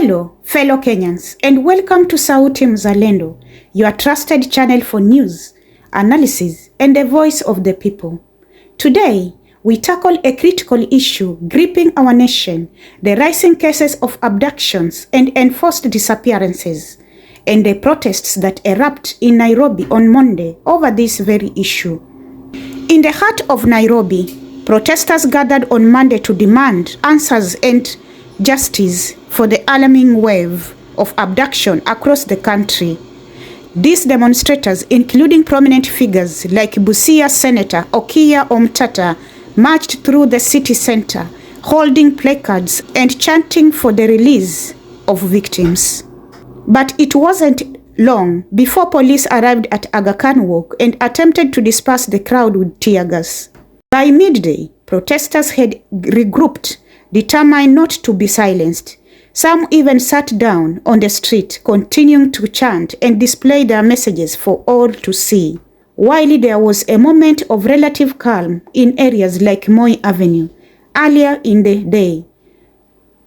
Hello, fellow Kenyans, and welcome to Sauti Mzalendo, your trusted channel for news, analysis, and the voice of the people. Today, we tackle a critical issue gripping our nation, the rising cases of abductions and enforced disappearances, and the protests that erupt in Nairobi on Monday over this very issue. In the heart of Nairobi, protesters gathered on Monday to demand answers and justice for the alarming wave of abduction across the country. These demonstrators, including prominent figures like Busia Senator Okiya Omtata, marched through the city center, holding placards and chanting for the release of victims. But it wasn't long before police arrived at Aga Khan Walk and attempted to disperse the crowd with tear gas. By midday, protesters had regrouped, determined not to be silenced. Some even sat down on the street, continuing to chant and display their messages for all to see. While there was a moment of relative calm in areas like Moi Avenue earlier in the day,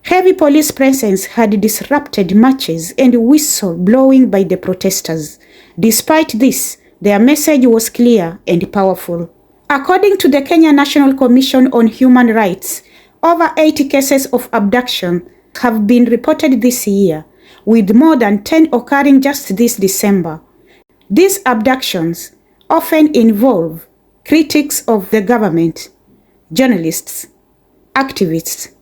heavy police presence had disrupted marches and whistle blowing by the protesters. Despite this, their message was clear and powerful. According to the Kenya National Commission on Human Rights, over 80 cases of abduction have been reported this year, with more than 10 occurring just this December. These abductions often involve critics of the government, journalists, activists,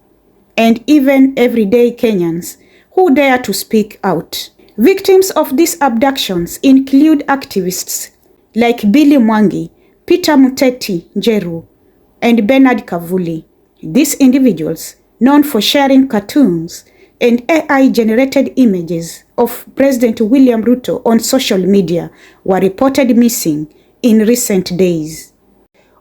and even everyday Kenyans who dare to speak out. Victims of these abductions include activists like Billy Mwangi, Peter Muteti Njeru, and Bernard Kavuli. These individuals, known for sharing cartoons and AI-generated images of President William Ruto on social media, were reported missing in recent days.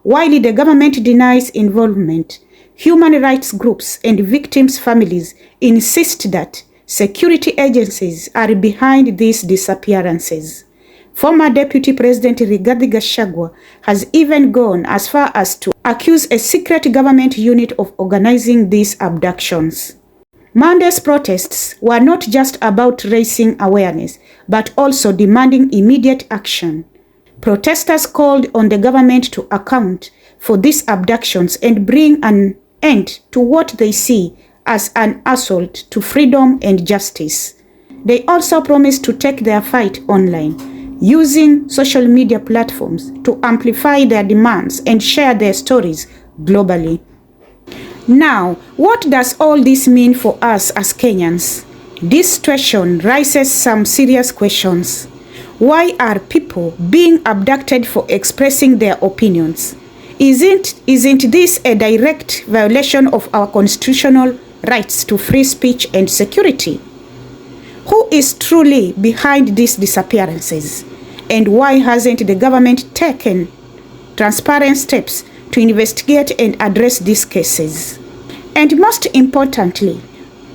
While the government denies involvement, human rights groups and victims' families insist that security agencies are behind these disappearances. Former Deputy President Rigathi Gachagua has even gone as far as to accuse a secret government unit of organizing these abductions. Monday's protests were not just about raising awareness, but also demanding immediate action. Protesters called on the government to account for these abductions and bring an end to what they see as an assault to freedom and justice. They also promised to take their fight online, using social media platforms to amplify their demands and share their stories globally. Now, what does all this mean for us as Kenyans? This situation raises some serious questions. Why are people being abducted for expressing their opinions? Isn't this a direct violation of our constitutional rights to free speech and security? Who is truly behind these disappearances? And why hasn't the government taken transparent steps to investigate and address these cases? And most importantly,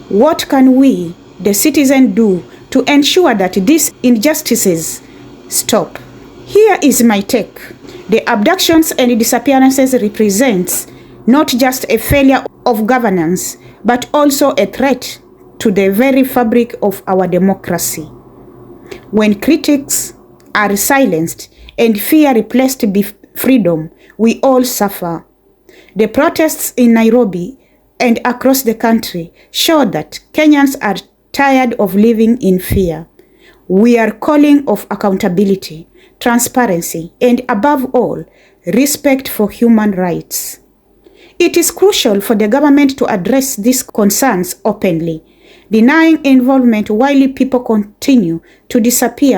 what can we, the citizens, do to ensure that these injustices stop? Here is my take. The abductions and disappearances represents not just a failure of governance, but also a threat to the very fabric of our democracy. When critics are silenced and fear replaced with freedom, we all suffer. The protests in Nairobi and across the country show that Kenyans are tired of living in fear. We are calling for accountability, transparency, and above all, respect for human rights. It is crucial for the government to address these concerns openly, denying involvement while people continue to disappear.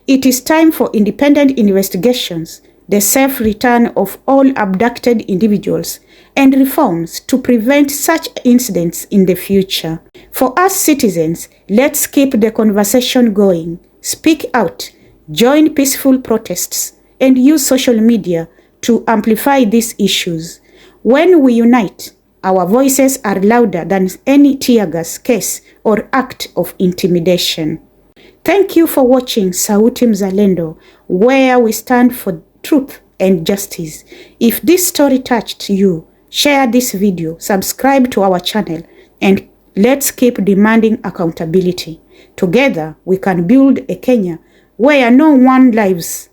It is time for independent investigations, the safe return of all abducted individuals, and reforms to prevent such incidents in the future. For us citizens, let's keep the conversation going, speak out, join peaceful protests, and use social media to amplify these issues. When we unite, our voices are louder than any tear gas case or act of intimidation. Thank you for watching Sauti Mzalendo, where we stand for truth and justice. If this story touched you, share this video, subscribe to our channel, and Let's keep demanding accountability. Together, we can build a Kenya where no one lives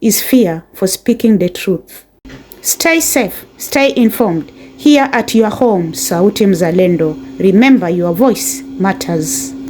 is fear for speaking the truth. Stay safe, stay informed. Here at your home, Sauti Mzalendo. Remember, your voice matters.